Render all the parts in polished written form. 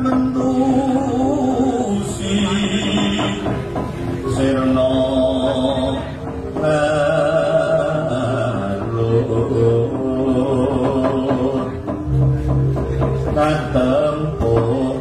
mendusi sirna katempuh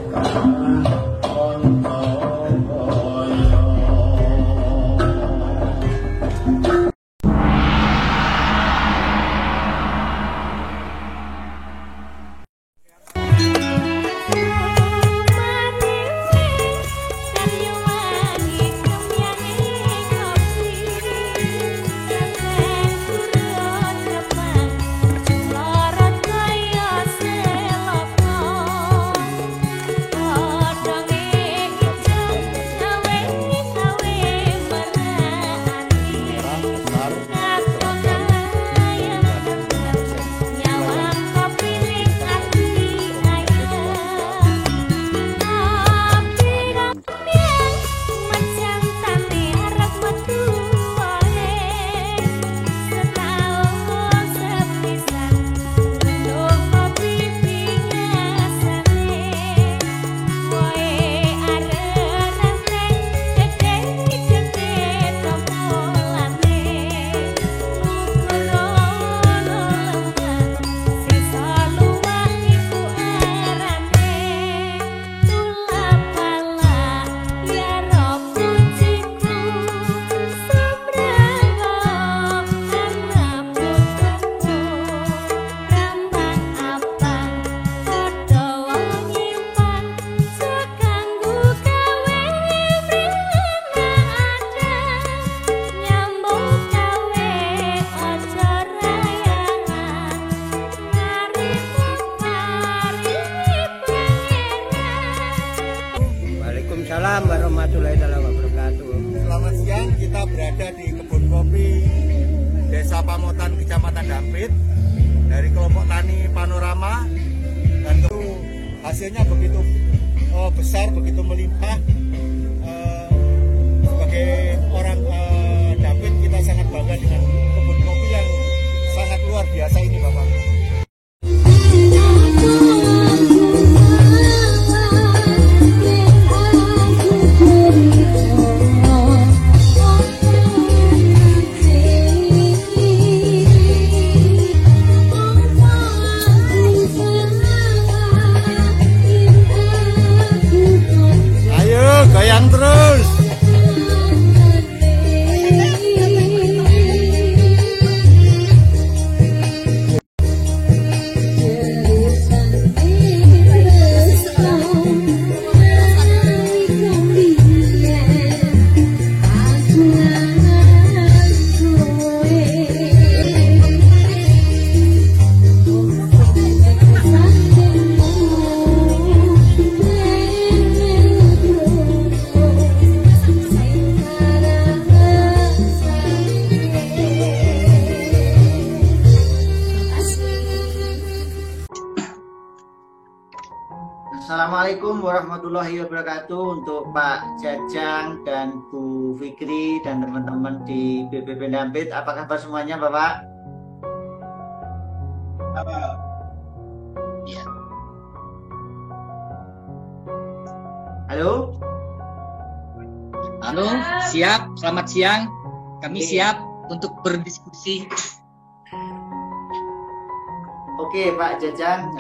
Waalaikumsalam warahmatullahi wabarakatuh. Selamat siang, kita berada di kebun kopi Desa Pamotan, Kecamatan Dampit, dari kelompok tani Panorama, dan itu hasilnya begitu besar, begitu melimpah. Sebagai orang Dampit, kita sangat bangga dengan kebun kopi yang sangat luar biasa ini, Bapak. Goyang terus. Assalamualaikum warahmatullahi wabarakatuh untuk Pak Jajang dan Bu Fikri dan teman-teman di BPP Dampit. Apa kabar semuanya, Bapak? Ya. Halo? Halo, siap. Selamat siang. Kami siap untuk berdiskusi. Oke, Pak Jajang,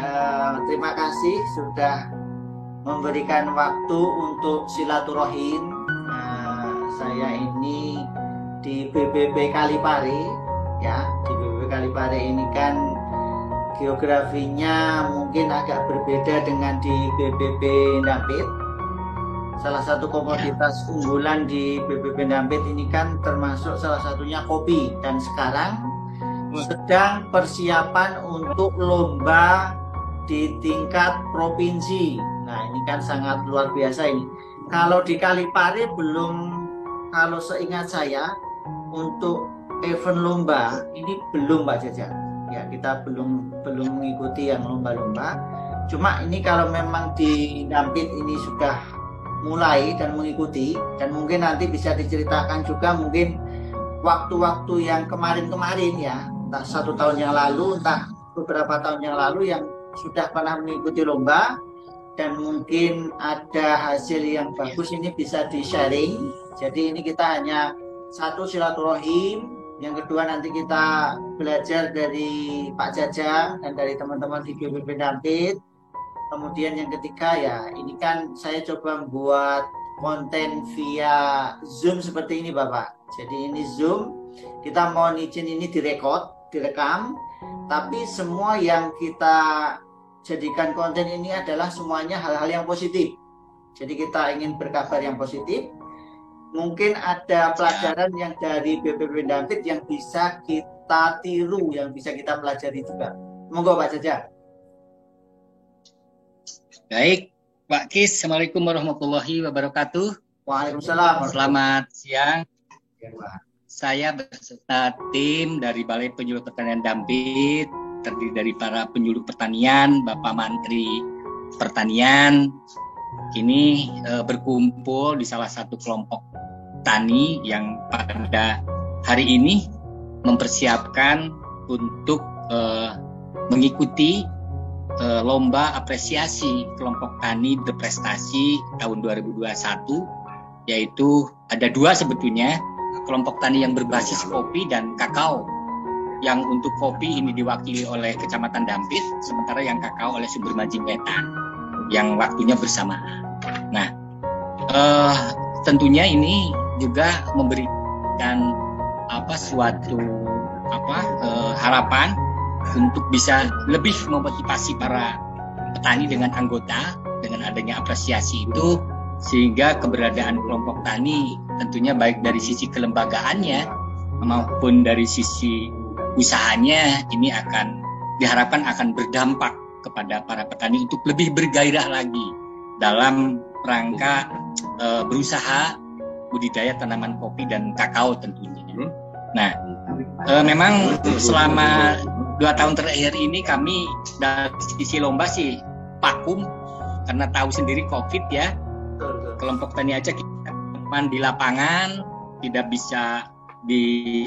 terima kasih sudah memberikan waktu untuk silaturahim. Saya ini di BPP Kalipare, ya, di BPP Kalipare ini kan geografinya mungkin agak berbeda dengan di BPP Dampit. Salah satu komoditas unggulan di BPP Dampit ini kan termasuk salah satunya kopi, dan sekarang sedang persiapan untuk lomba di tingkat provinsi. Nah, ini kan sangat luar biasa ini. Kalau di Kalipare belum, kalau seingat saya untuk event lomba ini belum, Pak Jajang. Ya, kita belum mengikuti yang lomba-lomba. Cuma ini kalau memang di Dampit ini sudah mulai dan mengikuti, dan mungkin nanti bisa diceritakan juga mungkin waktu-waktu yang kemarin-kemarin ya, entah 1 tahun yang lalu, entah beberapa tahun yang lalu yang sudah pernah mengikuti lomba, dan mungkin ada hasil yang bagus ini bisa di-sharing. Jadi ini kita hanya satu silaturahim, yang kedua nanti kita belajar dari Pak Jaja dan dari teman-teman di BPP Dampit. Kemudian yang ketiga ya, ini kan saya coba membuat konten via Zoom seperti ini Bapak. Jadi ini Zoom, kita mohon izin ini direkam, tapi semua yang kita jadikan konten ini adalah semuanya hal-hal yang positif. Jadi kita ingin berkabar yang positif. Mungkin ada pelajaran yang dari BPP Dampit yang bisa kita tiru, yang bisa kita pelajari juga. Monggo Pak Jaja. Baik, Pak Kis. Assalamualaikum warahmatullahi wabarakatuh. Waalaikumsalam. Selamat siang. Saya beserta tim dari Balai Penyuluh Pertanian Dampit, terdiri dari para penyuluh pertanian, Bapak Menteri Pertanian, ini berkumpul di salah satu kelompok tani yang pada hari ini mempersiapkan untuk mengikuti lomba apresiasi kelompok tani berprestasi tahun 2021, yaitu ada dua sebetulnya, kelompok tani yang berbasis kopi dan kakao. Yang untuk kopi ini diwakili oleh Kecamatan Dampit, sementara yang kakao oleh Sumber Majing Wetan, yang waktunya bersamaan. Nah, tentunya ini juga memberikan suatu harapan untuk bisa lebih memotivasi para petani dengan anggota dengan adanya apresiasi itu, sehingga keberadaan kelompok tani tentunya baik dari sisi kelembagaannya maupun dari sisi usahanya ini diharapkan akan berdampak kepada para petani untuk lebih bergairah lagi dalam rangka berusaha budidaya tanaman kopi dan kakao tentunya. Nah, memang selama 2 tahun terakhir ini kami dari sisi lomba sih vakum karena tahu sendiri COVID ya. Kelompok tani aja kita di lapangan, tidak bisa di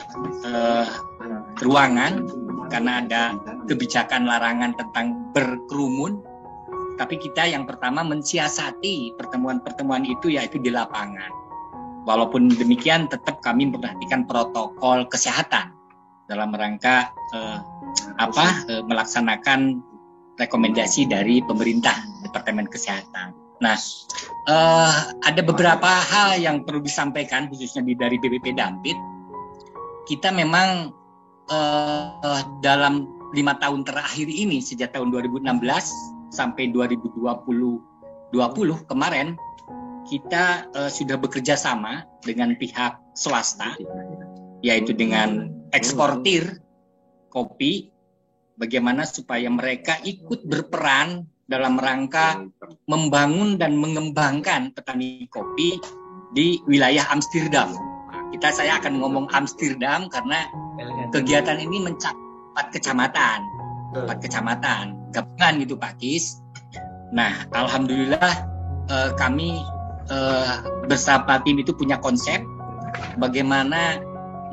ruangan karena ada kebijakan larangan tentang berkerumun. Tapi kita yang pertama mensiasati pertemuan-pertemuan itu yaitu di lapangan. Walaupun demikian tetap kami memperhatikan protokol kesehatan dalam rangka melaksanakan rekomendasi dari pemerintah Departemen Kesehatan. Nah, ada beberapa hal yang perlu disampaikan khususnya dari BPP Dampit. Kita memang dalam 5 tahun terakhir ini, sejak tahun 2016 sampai 2020 kemarin, kita sudah bekerja sama dengan pihak swasta, yaitu dengan eksportir kopi, bagaimana supaya mereka ikut berperan dalam rangka membangun dan mengembangkan petani kopi di wilayah Amsterdam. Saya akan ngomong Amsterdam karena kegiatan ini mencakup 4 kecamatan, gabungan gitu Pak Kis. Nah, alhamdulillah kami bersama tim itu punya konsep bagaimana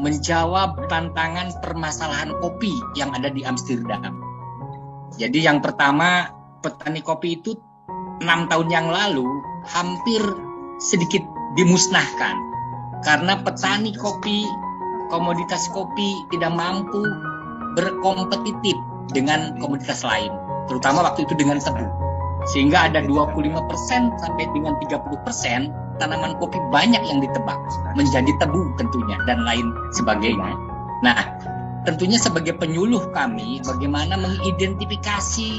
menjawab tantangan permasalahan kopi yang ada di Amsterdam. Jadi yang pertama, petani kopi itu 6 tahun yang lalu hampir sedikit dimusnahkan karena petani kopi, komoditas kopi tidak mampu berkompetitif dengan komoditas lain, terutama waktu itu dengan tebu. Sehingga ada 25% sampai dengan 30% tanaman kopi banyak yang ditebak menjadi tebu tentunya dan lain sebagainya. Nah, tentunya sebagai penyuluh kami bagaimana mengidentifikasi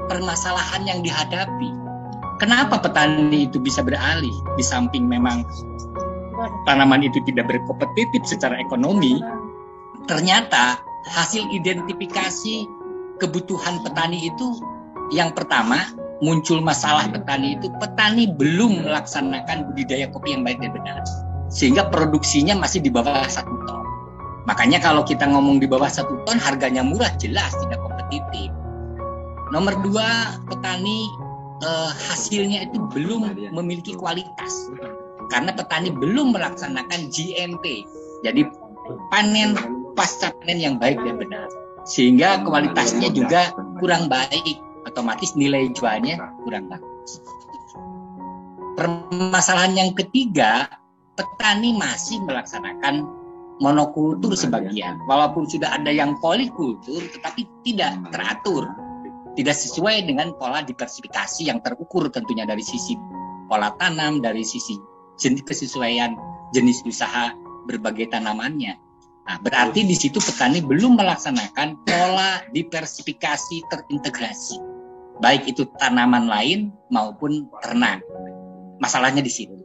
permasalahan yang dihadapi. Kenapa petani itu bisa beralih di samping memang tanaman itu tidak berkompetitif secara ekonomi, ternyata hasil identifikasi kebutuhan petani itu yang pertama muncul masalah petani belum melaksanakan budidaya kopi yang baik dan benar, sehingga produksinya masih di bawah 1 ton. Makanya kalau kita ngomong di bawah 1 ton harganya murah, jelas tidak kompetitif. Nomor 2, petani hasilnya itu belum memiliki kualitas karena petani belum melaksanakan GMP, jadi panen pasca panen yang baik dan benar, sehingga kualitasnya juga kurang baik, otomatis nilai jualnya kurang baik. Permasalahan yang ketiga, petani masih melaksanakan monokultur sebagian. Walaupun sudah ada yang polikultur, tetapi tidak teratur. Tidak sesuai dengan pola diversifikasi yang terukur tentunya dari sisi pola tanam, dari sisi kesesuaian jenis usaha berbagai tanamannya. Nah, berarti di situ petani belum melaksanakan pola diversifikasi terintegrasi. Baik itu tanaman lain maupun ternak. Masalahnya di situ.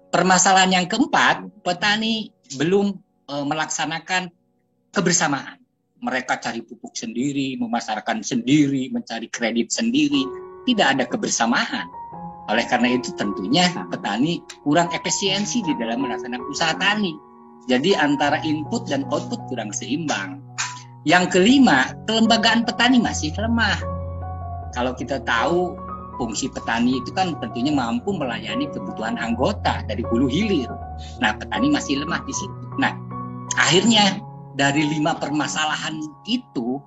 Permasalahan yang keempat, petani belum melaksanakan kebersamaan. Mereka cari pupuk sendiri, memasarkan sendiri, mencari kredit sendiri. Tidak ada kebersamaan. Oleh karena itu tentunya petani kurang efisiensi di dalam melaksanakan usaha tani. Jadi antara input dan output kurang seimbang. Yang kelima, kelembagaan petani masih lemah. Kalau kita tahu fungsi petani itu kan tentunya mampu melayani kebutuhan anggota dari hulu hilir. Nah, petani masih lemah di situ. Nah, akhirnya dari 5 permasalahan itu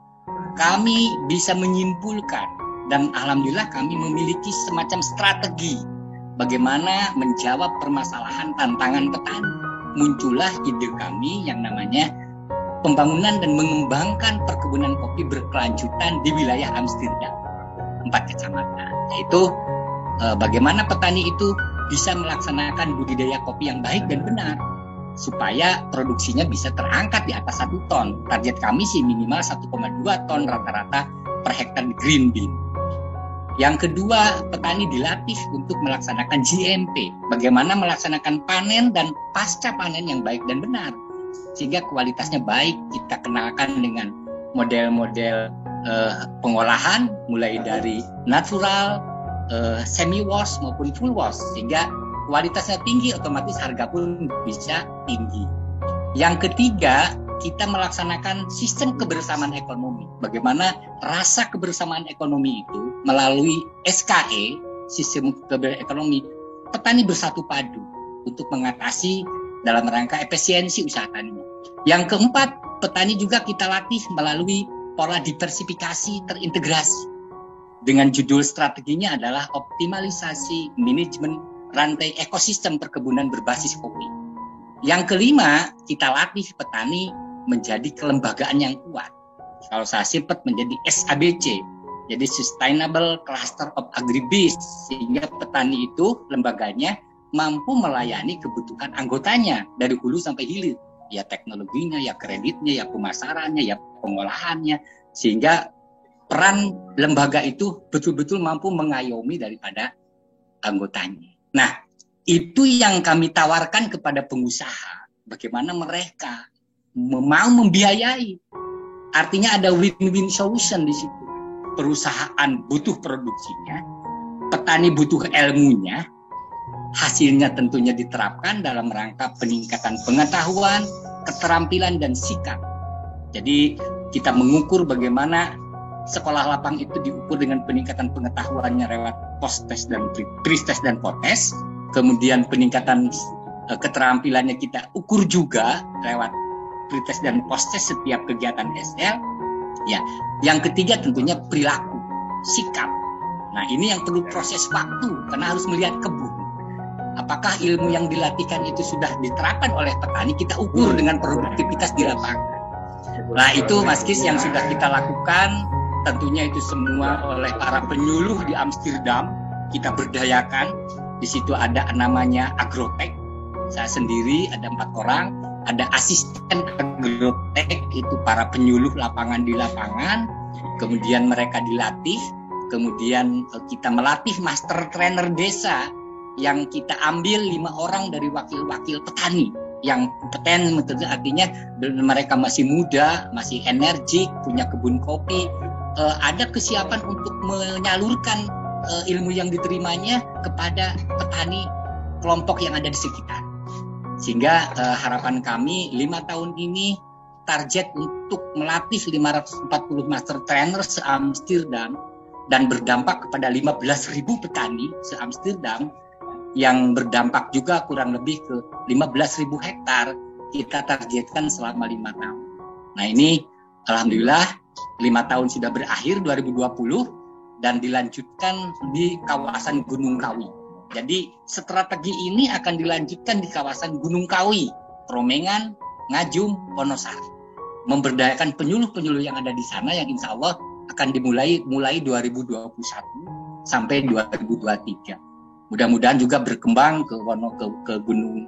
kami bisa menyimpulkan dan alhamdulillah kami memiliki semacam strategi bagaimana menjawab permasalahan tantangan petani. Muncullah ide kami yang namanya pembangunan dan mengembangkan perkebunan kopi berkelanjutan di wilayah Amsterdam. 4 kecamatan, yaitu bagaimana petani itu bisa melaksanakan budidaya kopi yang baik dan benar supaya produksinya bisa terangkat di atas 1 ton. Target kami sih minimal 1,2 ton rata-rata per hektar green bean. Yang kedua, petani dilatih untuk melaksanakan GMP, bagaimana melaksanakan panen dan pasca panen yang baik dan benar sehingga kualitasnya baik. Kita kenalkan dengan model-model pengolahan mulai dari natural, semi wash maupun full wash sehingga kualitasnya tinggi, otomatis harga pun bisa tinggi. Yang ketiga, kita melaksanakan sistem kebersamaan ekonomi. Bagaimana rasa kebersamaan ekonomi itu melalui SKE, sistem kebersamaan ekonomi, petani bersatu padu untuk mengatasi dalam rangka efisiensi usaha taninya. Yang keempat, petani juga kita latih melalui pola diversifikasi terintegrasi. Dengan judul strateginya adalah optimalisasi manajemen rantai ekosistem perkebunan berbasis kopi. Yang kelima, kita latih petani menjadi kelembagaan yang kuat. Kalau saya singkat menjadi SABC, jadi Sustainable Cluster of Agribusiness, sehingga petani itu lembaganya mampu melayani kebutuhan anggotanya dari hulu sampai hilir. Ya teknologinya, ya kreditnya, ya pemasarannya, ya pengolahannya, sehingga peran lembaga itu betul-betul mampu mengayomi daripada anggotanya. Nah, itu yang kami tawarkan kepada pengusaha, bagaimana mereka mau membiayai. Artinya ada win-win solution di situ. Perusahaan butuh produksinya, petani butuh ilmunya, hasilnya tentunya diterapkan dalam rangka peningkatan pengetahuan, keterampilan, dan sikap. Jadi kita mengukur bagaimana sekolah lapang itu diukur dengan peningkatan pengetahuannya lewat post-test dan pre-test dan post-test. Kemudian peningkatan keterampilannya kita ukur juga lewat pre-test dan post-test setiap kegiatan SL. Ya, yang ketiga tentunya perilaku, sikap. Nah, ini yang perlu proses waktu karena harus melihat kebun. Apakah ilmu yang dilatihkan itu sudah diterapkan oleh petani, kita ukur dengan produktivitas di lapangan. Nah, itu Mas Kis yang sudah kita lakukan, tentunya itu semua oleh para penyuluh di Amsterdam, kita berdayakan. Di situ ada namanya agrotech, saya sendiri ada 4 orang, ada asisten agrotech, itu para penyuluh lapangan di lapangan, kemudian mereka dilatih, kemudian kita melatih master trainer desa, yang kita ambil 5 orang dari wakil-wakil petani yang kompeten, artinya mereka masih muda, masih energik, punya kebun kopi, ada kesiapan untuk menyalurkan ilmu yang diterimanya kepada petani kelompok yang ada di sekitar. Sehingga harapan kami 5 tahun ini target untuk melatih 540 master trainer se-Amsterdam dan berdampak kepada 15.000 petani se-Amsterdam, yang berdampak juga kurang lebih ke 15.000 hektar, kita targetkan selama 5 tahun. Nah, ini alhamdulillah 5 tahun sudah berakhir 2020, dan dilanjutkan di kawasan Gunung Kawi. Jadi strategi ini akan dilanjutkan di kawasan Gunung Kawi, Tromengan, Ngajum, Wonosari. Memberdayakan penyuluh-penyuluh yang ada di sana yang insya Allah akan dimulai 2021 sampai 2023. Mudah-mudahan juga berkembang ke gunung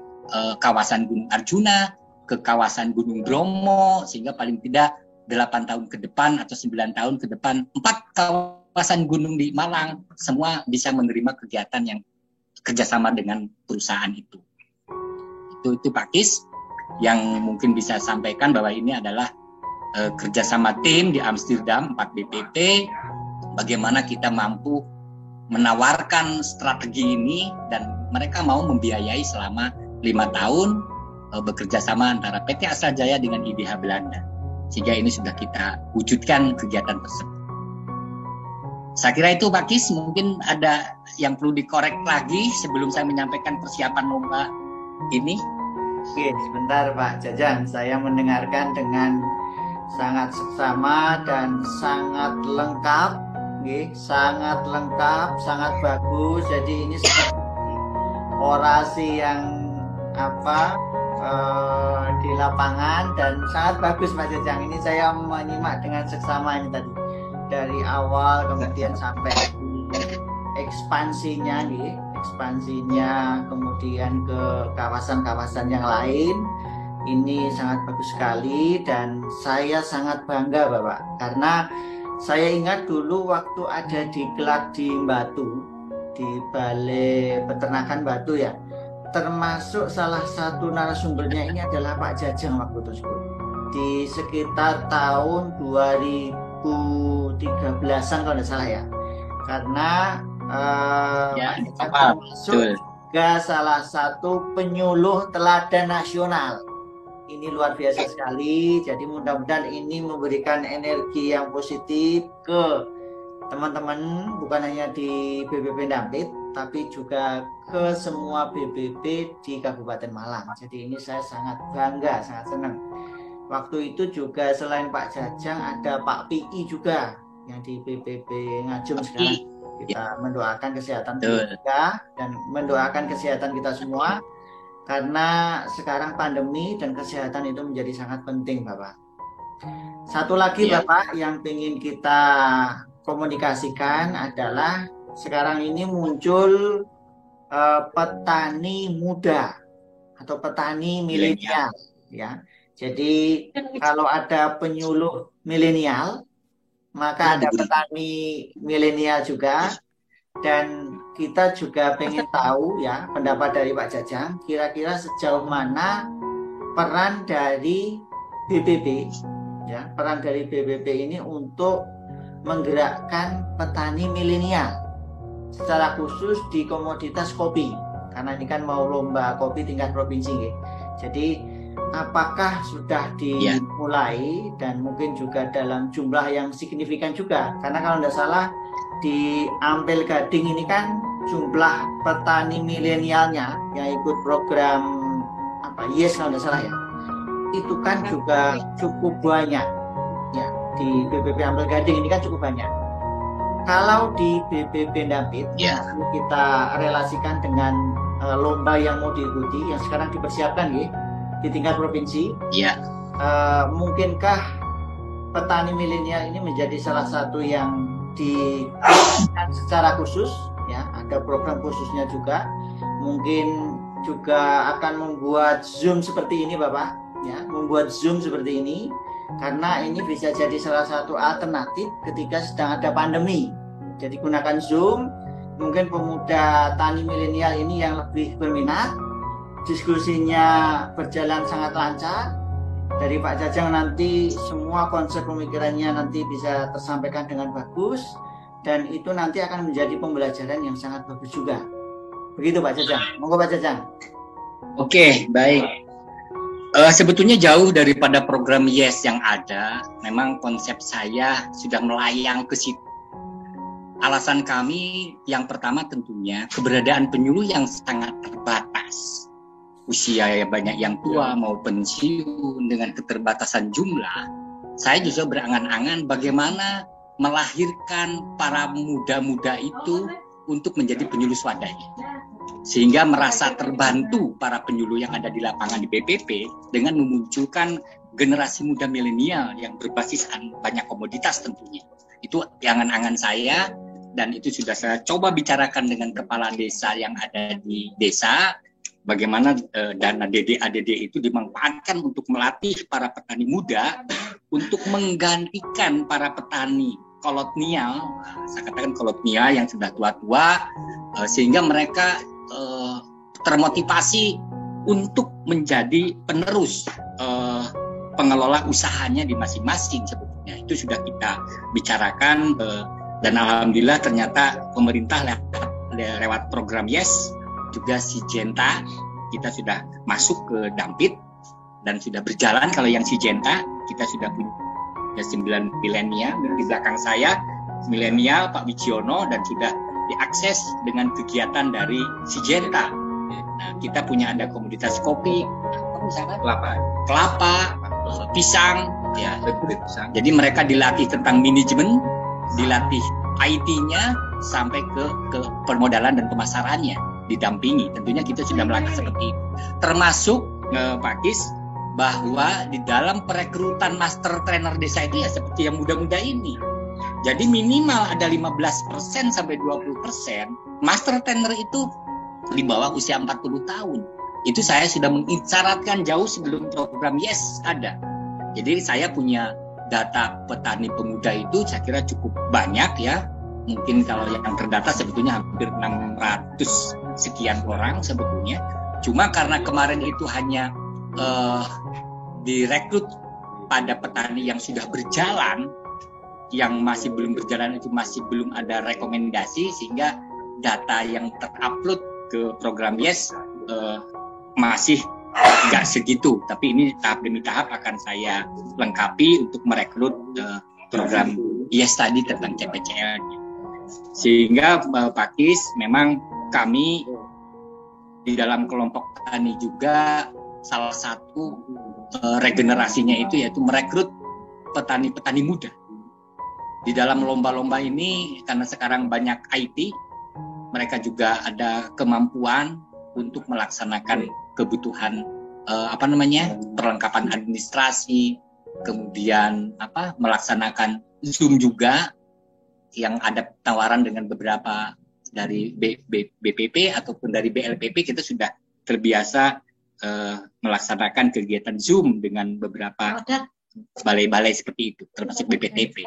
kawasan Gunung Arjuna, ke kawasan Gunung Bromo, sehingga paling tidak 8 tahun ke depan atau 9 tahun ke depan 4 kawasan gunung di Malang semua bisa menerima kegiatan yang kerjasama dengan perusahaan itu. Itu Pak Kis yang mungkin bisa sampaikan bahwa ini adalah kerjasama tim di Amsterdam 4 BPP, bagaimana kita mampu menawarkan strategi ini dan mereka mau membiayai selama 5 tahun bekerja sama antara PT Astra Jaya dengan IDH Belanda, sehingga ini sudah kita wujudkan kegiatan tersebut. Saya kira itu Pak Kis, mungkin ada yang perlu dikorek lagi sebelum saya menyampaikan persiapan lomba ini. Oke, sebentar Pak Jajang, saya mendengarkan dengan sangat seksama dan sangat lengkap, sangat lengkap, sangat bagus. Jadi ini seperti orasi yang di lapangan dan sangat bagus Pak Jajang. Ini saya menyimak dengan seksama ini tadi dari awal kemudian sampai ekspansinya, kemudian ke kawasan-kawasan yang lain. Ini sangat bagus sekali dan saya sangat bangga Bapak, karena saya ingat dulu waktu ada di Kelak di Batu, di Balai Peternakan Batu ya, termasuk salah satu narasumbernya ini adalah Pak Jajang waktu tersebut di sekitar tahun 2013an kalau tidak salah ya, karena termasuk juga salah satu penyuluh teladan nasional. Ini luar biasa sekali. Jadi mudah-mudahan ini memberikan energi yang positif ke teman-teman, bukan hanya di BPP Dampit, tapi juga ke semua BPP di Kabupaten Malang. Jadi ini saya sangat bangga, sangat senang. Waktu itu juga selain Pak Jajang ada Pak PI juga yang di BPP Ngajum sekarang. Kita mendoakan kesehatan kita dan mendoakan kesehatan kita semua, karena sekarang pandemi dan kesehatan itu menjadi sangat penting Bapak. Satu lagi Bapak yang ingin kita komunikasikan adalah sekarang ini muncul petani muda atau petani milenial ya. Jadi kalau ada penyuluh milenial, maka ada petani milenial juga. Dan kita juga pengen tahu ya pendapat dari Pak Jajang, kira-kira sejauh mana peran dari BPP ya, peran dari BPP ini untuk menggerakkan petani milenial secara khusus di komoditas kopi, karena ini kan mau lomba kopi tingkat provinsi ya. Jadi apakah sudah dimulai dan mungkin juga dalam jumlah yang signifikan juga, karena kalau tidak salah di Ampel Gading ini kan jumlah petani milenialnya yang ikut program YES kalau tidak salah ya, itu kan juga cukup banyak ya. Di BPP Ampel Gading ini kan cukup banyak. Kalau di BPP Dampit kita relasikan dengan lomba yang mau diikuti yang sekarang dipersiapkan ya, di tingkat provinsi, mungkinkah petani milenial ini menjadi salah satu yang dilakukan secara khusus ya, ada program khususnya juga, mungkin juga akan membuat Zoom seperti ini Bapak ya, membuat Zoom seperti ini karena ini bisa jadi salah satu alternatif ketika sedang ada pandemi. Jadi gunakan Zoom, mungkin pemuda tani milenial ini yang lebih berminat, diskusinya berjalan sangat lancar. Dari Pak Jajang nanti semua konsep pemikirannya nanti bisa tersampaikan dengan bagus, dan itu nanti akan menjadi pembelajaran yang sangat bagus juga. Begitu Pak Jajang. Monggo Pak Jajang. Oke, baik. Sebetulnya jauh daripada program YES yang ada, memang konsep saya sudah melayang ke situ. Alasan kami yang pertama tentunya keberadaan penyuluh yang sangat terbatas. Usia banyak yang tua mau pensiun dengan keterbatasan jumlah, saya juga berangan-angan bagaimana melahirkan para muda-muda itu untuk menjadi penyuluh swadaya. Sehingga merasa terbantu para penyuluh yang ada di lapangan di BPP dengan memunculkan generasi muda milenial yang berbasis banyak komoditas tentunya. Itu angan-angan saya, dan itu sudah saya coba bicarakan dengan kepala desa yang ada di desa, bagaimana dana DD-ADD itu dimanfaatkan untuk melatih para petani muda untuk menggantikan para petani kolonial, saya katakan kolonial yang sudah tua-tua, sehingga mereka termotivasi untuk menjadi penerus pengelola usahanya di masing-masing sebetulnya. Itu sudah kita bicarakan, dan alhamdulillah ternyata pemerintah lewat program YES, juga Syngenta, kita sudah masuk ke Dampit dan sudah berjalan. Kalau yang Syngenta kita sudah punya 9 milenial di belakang saya, milenial Pak Wijiono, dan sudah diakses dengan kegiatan dari Syngenta. Nah, kita punya ada komoditas kopi, kelapa, pisang, ya. Jadi mereka dilatih tentang manajemen, dilatih IT-nya sampai ke permodalan dan pemasarannya, didampingi. Tentunya kita sudah melakukan seperti itu. Termasuk Pak Kis, bahwa di dalam perekrutan master trainer desa itu ya seperti yang muda-muda ini. Jadi minimal ada 15% sampai 20% master trainer itu di bawah usia 40 tahun. Itu saya sudah mengisyaratkan jauh sebelum program YES ada. Jadi saya punya data petani pemuda itu saya kira cukup banyak ya. Mungkin kalau yang terdata sebetulnya hampir 600 sekian orang sebetulnya. Cuma karena kemarin itu hanya direkrut pada petani yang sudah berjalan, yang masih belum berjalan itu masih belum ada rekomendasi, sehingga data yang terupload ke program YES masih nggak segitu. Tapi ini tahap demi tahap akan saya lengkapi untuk merekrut program YES tadi tentang CPCL-nya. Sehingga Pak Kis, memang kami di dalam kelompok tani juga salah satu regenerasinya itu yaitu merekrut petani-petani muda. Di dalam lomba-lomba ini, karena sekarang banyak IT, mereka juga ada kemampuan untuk melaksanakan kebutuhan perlengkapan administrasi, kemudian melaksanakan Zoom juga, yang ada tawaran dengan beberapa dari BPP ataupun dari BLPP. Kita sudah terbiasa melaksanakan kegiatan Zoom dengan beberapa balai-balai seperti itu, termasuk BPTP.